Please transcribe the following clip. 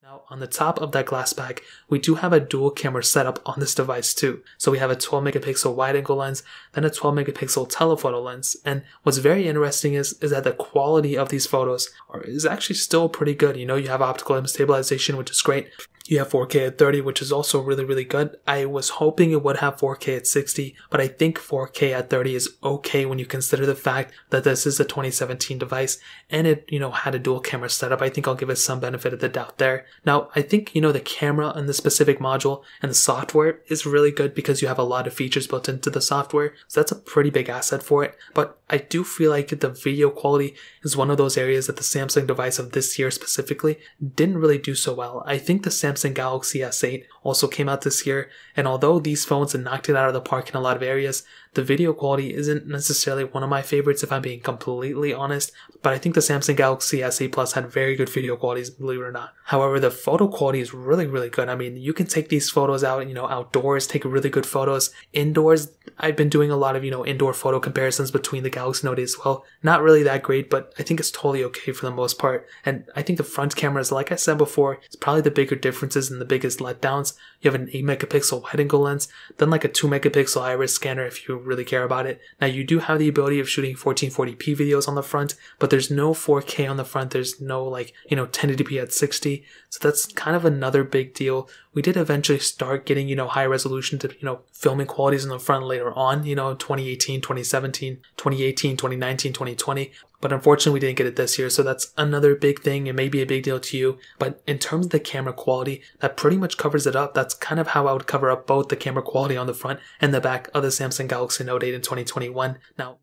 Now on the top of that glass back, we do have a dual camera setup on this device too. So we have a 12 megapixel wide angle lens, then a 12 megapixel telephoto lens. And what's very interesting is that the quality of these photos is actually still pretty good. You know, you have optical image stabilization, which is great. You have 4K at 30, which is also really, really good. I was hoping it would have 4K at 60, but I think 4K at 30 is okay when you consider the fact that this is a 2017 device and it, had a dual camera setup. I think I'll give it some benefit of the doubt there. Now, I think, the camera in the specific module and the software is really good because you have a lot of features built into the software. So that's a pretty big asset for it. But I do feel like the video quality is one of those areas that the Samsung device of this year specifically didn't really do so well. I think the Samsung Galaxy S8 also came out this year, and although these phones have knocked it out of the park in a lot of areas, the video quality isn't necessarily one of my favorites if I'm being completely honest, but I think the Samsung Galaxy S8 Plus had very good video qualities, believe it or not. However, the photo quality is really, really good. I mean, you can take these photos out, outdoors, take really good photos. Indoors, I've been doing a lot of, indoor photo comparisons between the Galaxy Note 8 as well. Not really that great, but I think it's totally okay for the most part. And I think the front cameras, like I said before, is probably the bigger differences and the biggest letdowns. You have an 8 megapixel wide angle lens, then like a 2 megapixel iris scanner if you really care about it. Now you do have the ability of shooting 1440p videos on the front, but there's no 4K on the front. There's no 1080p at 60. So that's kind of another big deal. We did eventually start getting, high resolution to, filming qualities on the front later on, 2018, 2017, 2018, 2019, 2020. But unfortunately, we didn't get it this year. So that's another big thing. It may be a big deal to you. But in terms of the camera quality, that pretty much covers it up. That's kind of how I would cover up both the camera quality on the front and the back of the Samsung Galaxy Note 8 in 2021. Now,